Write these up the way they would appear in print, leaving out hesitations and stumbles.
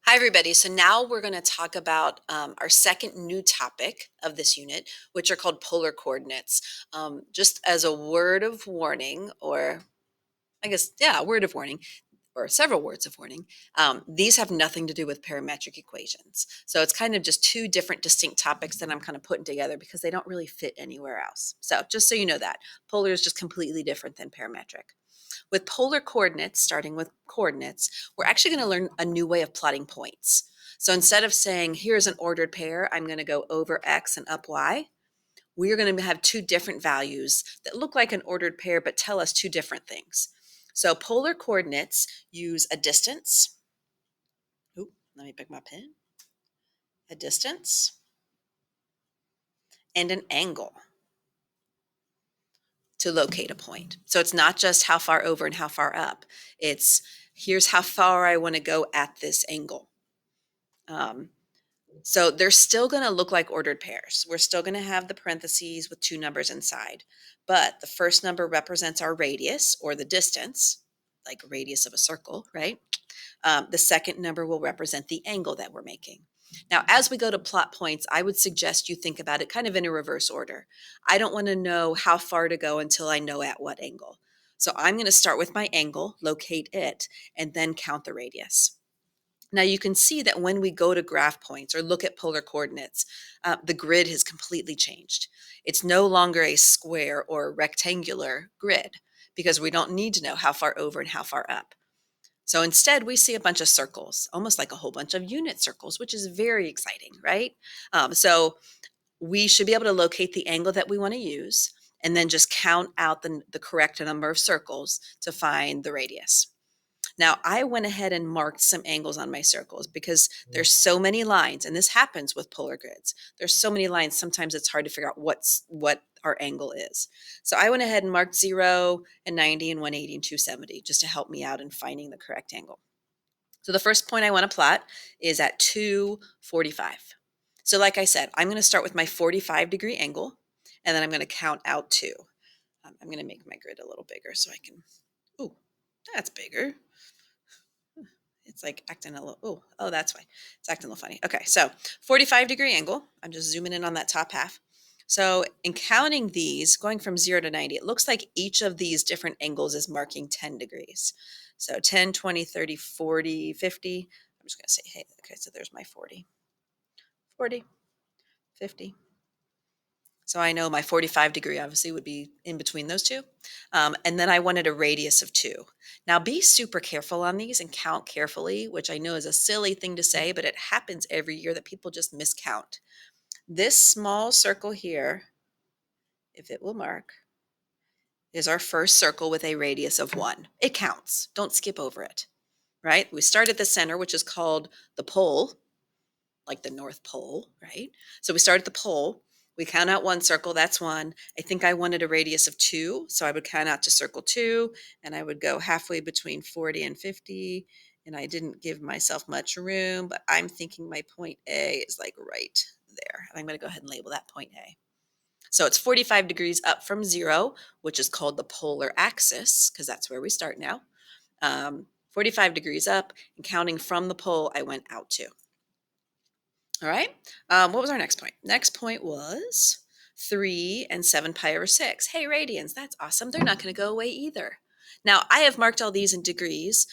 Hi, everybody. So now we're going to talk about our second new topic of this unit, which are called polar coordinates. Just as a word of warning, or I guess, yeah, a word of warning, or several words of warning, these have nothing to do with parametric equations. So it's kind of just two different distinct topics that I'm kind of putting together because they don't really fit anywhere else. So just so you know that, polar is just completely different than parametric. With polar coordinates, starting with coordinates, we're actually going to learn a new way of plotting points. So instead of saying, here's an ordered pair, I'm going to go over x and up y, we are going to have two different values that look like an ordered pair but tell us two different things. So polar coordinates use a distance. Ooh, let me pick my pen. A distance and an angle to locate a point. So it's not just how far over and how far up. It's here's how far I want to go at this angle. Um, so they're still going to look like ordered pairs. We're still going to have the parentheses with two numbers inside, but the first number represents our radius or the distance, like radius of a circle, right? The second number will represent the angle that we're making. Now, as we go to plot points, I would suggest you think about it kind of in a reverse order. I don't want to know how far to go until I know at what angle. So I'm going to start with my angle, locate it, and then count the radius. Now you can see that when we go to graph points or look at polar coordinates, the grid has completely changed. It's no longer a square or rectangular grid because we don't need to know how far over and how far up. So instead, we see a bunch of circles, almost like a whole bunch of unit circles, which is very exciting, right? So we should be able to locate the angle that we want to use and then just count out the correct number of circles to find the radius. Now, I went ahead and marked some angles on my circles because there's so many lines, and this happens with polar grids. There's so many lines, sometimes it's hard to figure out what our angle is. So I went ahead and marked 0 and 90 and 180 and 270 just to help me out in finding the correct angle. So the first point I want to plot is at 245. So like I said, I'm going to start with my 45-degree angle, and then I'm going to count out 2. I'm going to make my grid a little bigger so I can, ooh, that's bigger. It's like acting a little, oh, that's why. It's acting a little funny. Okay, so 45-degree angle. I'm just zooming in on that top half. So in counting these, going from 0 to 90, it looks like each of these different angles is marking 10 degrees. So 10, 20, 30, 40, 50. I'm just going to say, hey, okay, so there's my 40. 40, 50. So I know my 45-degree obviously would be in between those two. And then I wanted a radius of 2. Now be super careful on these and count carefully, which I know is a silly thing to say, but it happens every year that people just miscount. This small circle here, if it will mark, is our first circle with a radius of 1. It counts. Don't skip over it, right? We start at the center, which is called the pole, like the North Pole, right? So we start at the pole. We count out 1 circle, that's 1. I think I wanted a radius of 2, so I would count out to circle 2, and I would go halfway between 40 and 50, and I didn't give myself much room, but I'm thinking my point A is like right there, and I'm going to go ahead and label that point A. So it's 45 degrees up from 0, which is called the polar axis, because that's where we start now. 45 degrees up, and counting from the pole, I went out to. All right. What was our next point? Next point was 3 and 7 pi over 6. Hey, radians, that's awesome. They're not going to go away either. Now, I have marked all these in degrees.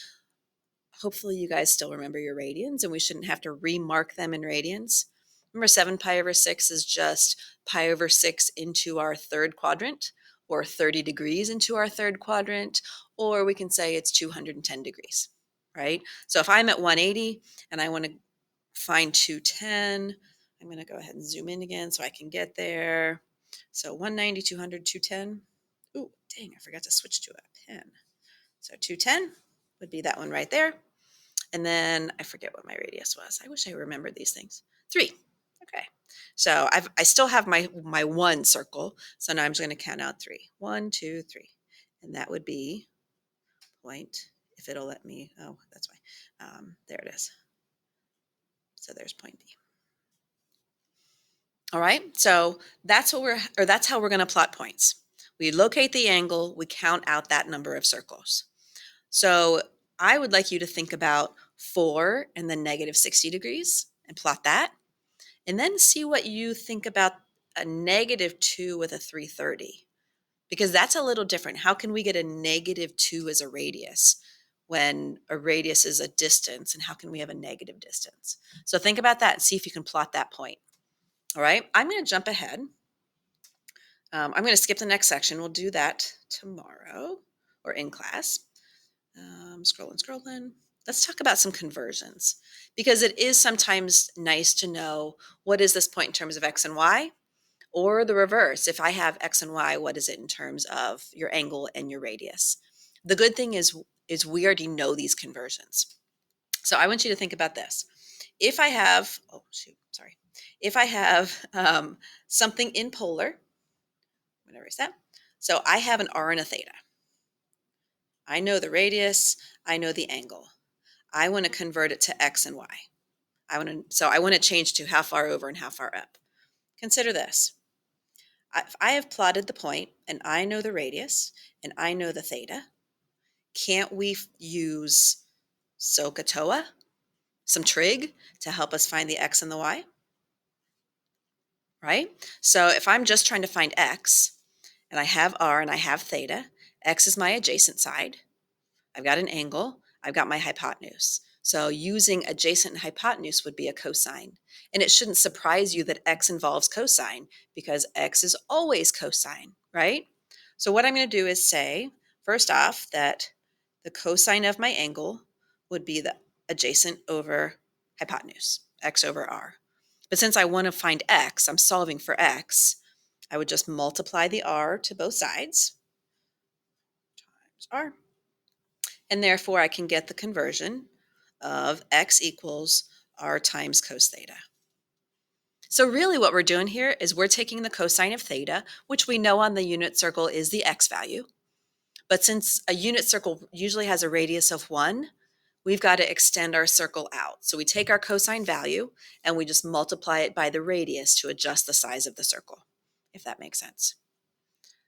Hopefully, you guys still remember your radians, and we shouldn't have to remark them in radians. Remember, 7 pi over 6 is just pi over 6 into our third quadrant, or 30 degrees into our third quadrant, or we can say it's 210 degrees, right? So if I'm at 180 and I want to find 210. I'm going to go ahead and zoom in again so I can get there. So 190, 200, 210. Ooh, dang, I forgot to switch to a pen. So 210 would be that one right there. And then I forget what my radius was. I wish I remembered these things. 3. Okay. So I still have my 1 circle. So now I'm just going to count out 3. 1, 2, 3. And that would be point, if it'll let me, oh, that's why. There it is. So there's point B. All right, so that's how we're going to plot points. We locate the angle, we count out that number of circles. So I would like you to think about 4 and then negative 60 degrees and plot that. And then see what you think about a negative 2 with a 330, because that's a little different. How can we get a negative 2 as a radius when a radius is a distance? And how can we have a negative distance? So think about that and see if you can plot that point. All right, I'm going to jump ahead. I'm going to skip the next section. We'll do that tomorrow or in class. Scrolling. Let's talk about some conversions, because it is sometimes nice to know what is this point in terms of x and y, or the reverse. If I have x and y, what is it in terms of your angle and your radius? The good thing is we already know these conversions. So I want you to think about this. If I have, if I have something in polar, I'm going to erase that. So I have an r and a theta. I know the radius, I know the angle. I want to convert it to x and y. I want to change to how far over and how far up. Consider this. If I have plotted the point and I know the radius and I know the theta, can't we use SOHCAHTOA, some trig, to help us find the x and the y? Right? So if I'm just trying to find x and I have r and I have theta, x is my adjacent side. I've got an angle, I've got my hypotenuse. So using adjacent and hypotenuse would be a cosine. And it shouldn't surprise you that x involves cosine, because x is always cosine, right? So what I'm going to do is say, first off, that the cosine of my angle would be the adjacent over hypotenuse, x over r. But since I want to find x, I'm solving for x, I would just multiply the r to both sides times r. And therefore, I can get the conversion of x equals r times cos theta. So really what we're doing here is we're taking the cosine of theta, which we know on the unit circle is the x value. But since a unit circle usually has a radius of 1, we've got to extend our circle out. So we take our cosine value and we just multiply it by the radius to adjust the size of the circle, if that makes sense.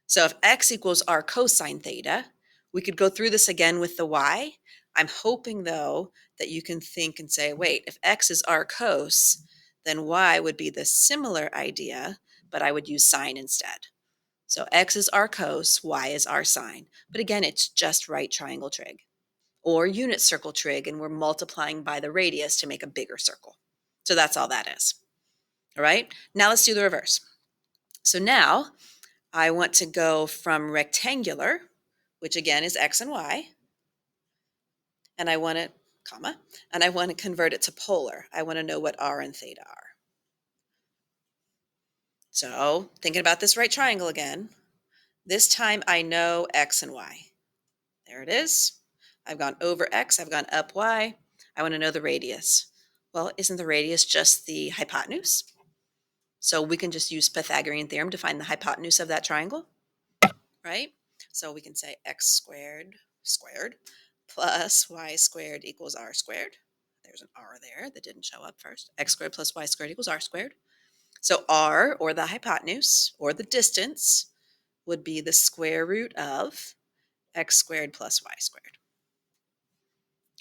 So if x equals r cosine theta, we could go through this again with the y. I'm hoping, though, that you can think and say, wait, if x is r cos, then y would be the similar idea, but I would use sine instead. So x is r cos, y is r sine. But again, it's just right triangle trig or unit circle trig, and we're multiplying by the radius to make a bigger circle. So that's all that is. All right, now let's do the reverse. So now I want to go from rectangular, which again is x and y, and I want to, and I want to convert it to polar. I want to know what r and theta are. So thinking about this right triangle again, this time I know x and y. There it is. I've gone over x, I've gone up y. I want to know the radius. Well, isn't the radius just the hypotenuse? So we can just use Pythagorean theorem to find the hypotenuse of that triangle, right? So we can say x squared plus y squared equals r squared. There's an r there that didn't show up first. X squared plus y squared equals r squared. So r, or the hypotenuse, or the distance, would be the square root of x squared plus y squared.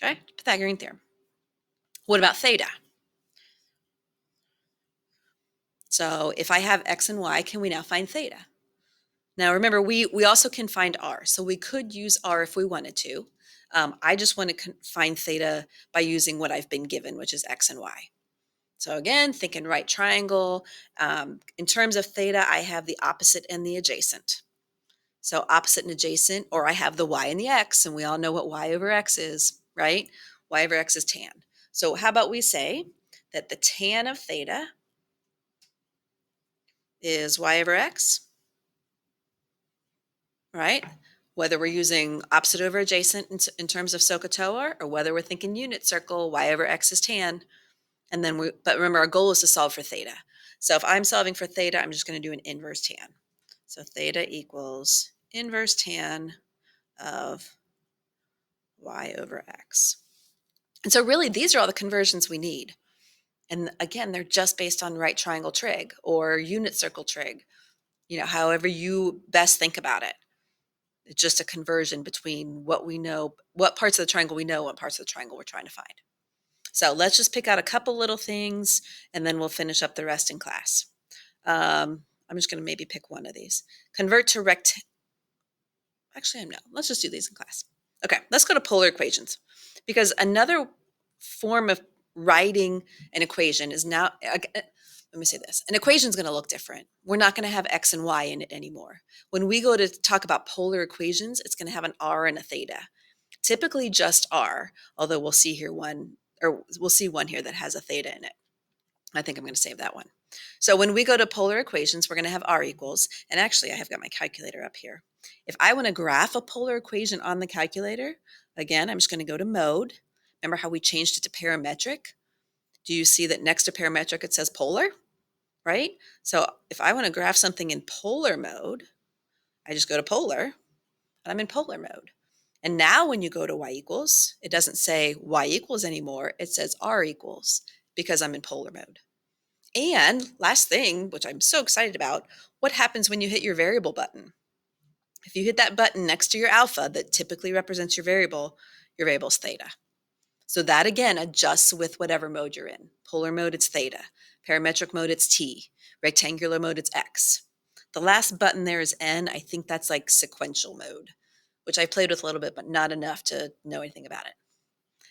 Okay, Pythagorean theorem. What about theta? So if I have x and y, can we now find theta? Now remember, we also can find r, so we could use r if we wanted to. I just want to find theta by using what I've been given, which is x and y. So again, thinking right triangle. In terms of theta, I have the opposite and the adjacent. So opposite and adjacent, or I have the y and the x, and we all know what y over x is, right? Y over x is tan. So how about we say that the tan of theta is y over x, right? Whether we're using opposite over adjacent in terms of SOHCAHTOA, or whether we're thinking unit circle, y over x is tan. And then but remember, our goal is to solve for theta. So if I'm solving for theta, I'm just going to do an inverse tan. So theta equals inverse tan of y over x. And so really, these are all the conversions we need. And again, they're just based on right triangle trig or unit circle trig, however you best think about it. It's just a conversion between what we know, what parts of the triangle we know, what parts of the triangle we're trying to find. So let's just pick out a couple little things and then we'll finish up the rest in class. I'm just going to maybe pick one of these. Convert to Actually, no. Let's just do these in class. Okay, let's go to polar equations because another form of writing an equation is now, let me say this, an equation is going to look different. We're not going to have x and y in it anymore. When we go to talk about polar equations, it's going to have an r and a theta. Typically just r, although we'll see here one, or we'll see one here that has a theta in it. I think I'm going to save that one. So when we go to polar equations, we're going to have r equals, and actually I have got my calculator up here. If I want to graph a polar equation on the calculator, again, I'm just going to go to mode. Remember how we changed it to parametric? Do you see that next to parametric it says polar, right? So if I want to graph something in polar mode, I just go to polar, and I'm in polar mode. And now when you go to y equals, it doesn't say y equals anymore, it says r equals because I'm in polar mode. And last thing, which I'm so excited about, what happens when you hit your variable button? If you hit that button next to your alpha that typically represents your variable's theta. So that again adjusts with whatever mode you're in. Polar mode, it's theta. Parametric mode, it's t. Rectangular mode, it's x. The last button there is n. I think that's like sequential mode, which I played with a little bit, but not enough to know anything about it.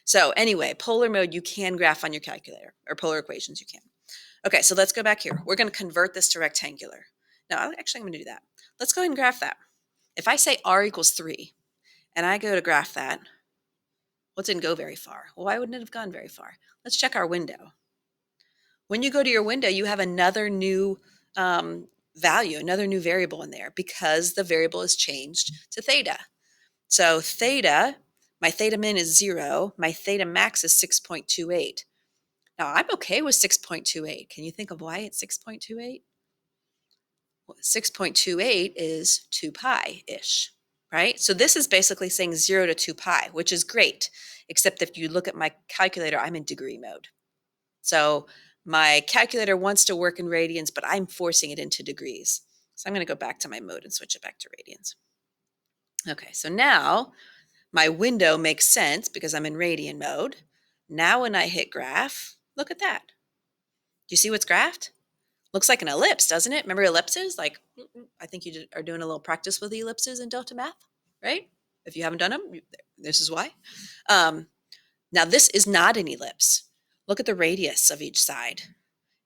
So anyway, polar mode, you can graph on your calculator, or polar equations, you can. Okay, so let's go back here. We're going to convert this to rectangular. Now, actually, I'm going to do that. Let's go ahead and graph that. If I say r equals 3, and I go to graph that, well, it didn't go very far. Well, why wouldn't it have gone very far? Let's check our window. When you go to your window, you have another new value, another new variable in there because the variable is changed to theta. So theta, my theta min is 0. My theta max is 6.28. Now, I'm okay with 6.28. Can you think of why it's 6.28? 6.28 is 2 pi-ish, right? So this is basically saying 0 to 2 pi, which is great, except if you look at my calculator, I'm in degree mode. So my calculator wants to work in radians, but I'm forcing it into degrees. So I'm going to go back to my mode and switch it back to radians. Okay, so now my window makes sense because I'm in radian mode. Now when I hit graph, look at that. Do you see what's graphed? Looks like an ellipse, doesn't it? Remember ellipses? Like, I think you are doing a little practice with the ellipses in Delta Math, right? If you haven't done them, this is why. Now, this is not an ellipse. Look at the radius of each side.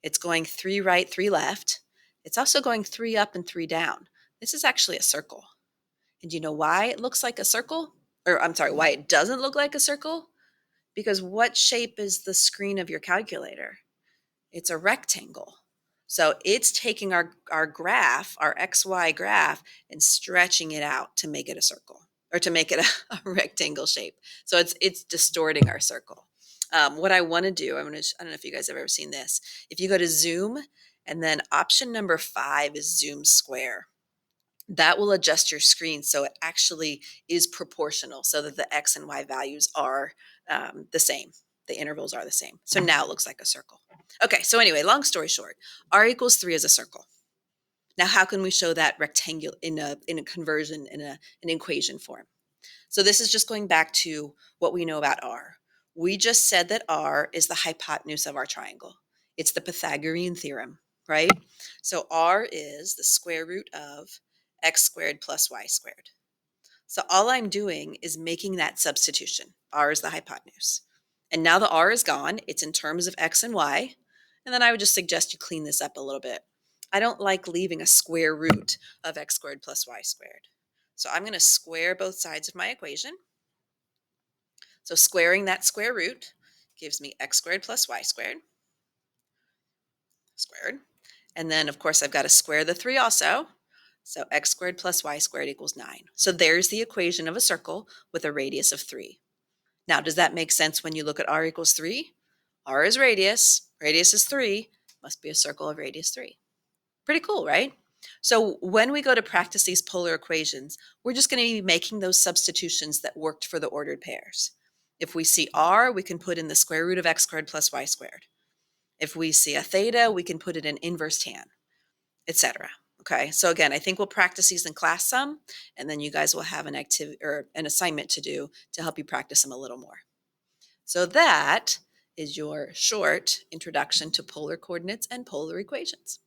It's going 3 right, 3 left. It's also going 3 up and 3 down. This is actually a circle. And do you know why it looks like a circle? Or I'm sorry, why it doesn't look like a circle? Because what shape is the screen of your calculator? It's a rectangle. So it's taking our graph, our XY graph, and stretching it out to make it a circle or to make it a rectangle shape. So it's distorting our circle. What I want to do, I don't know if you guys have ever seen this. If you go to zoom and then option number 5 is zoom square, that will adjust your screen so it actually is proportional so that the X and Y values are the same. The intervals are the same. So now it looks like a circle. Okay, so anyway, long story short, r equals 3 is a circle. Now, how can we show that rectangular in a conversion in an equation form? So this is just going back to what we know about r. We just said that r is the hypotenuse of our triangle. It's the Pythagorean theorem, right? So r is the square root of x squared plus y squared. So all I'm doing is making that substitution. R is the hypotenuse. And now the r is gone. It's in terms of x and y. And then I would just suggest you clean this up a little bit. I don't like leaving a square root of x squared plus y squared. So I'm going to square both sides of my equation. So squaring that square root gives me x squared plus y squared. Squared. And then, of course, I've got to square the 3 also. So x squared plus y squared equals 9. So there's the equation of a circle with a radius of 3. Now, does that make sense when you look at r equals 3? R is radius is 3, must be a circle of radius 3. Pretty cool, right? So when we go to practice these polar equations, we're just going to be making those substitutions that worked for the ordered pairs. If we see r, we can put in the square root of x squared plus y squared. If we see a theta, we can put it in inverse tan, etc. Okay, so again, I think we'll practice these in class some, and then you guys will have an activity or an assignment to do to help you practice them a little more. So that is your short introduction to polar coordinates and polar equations.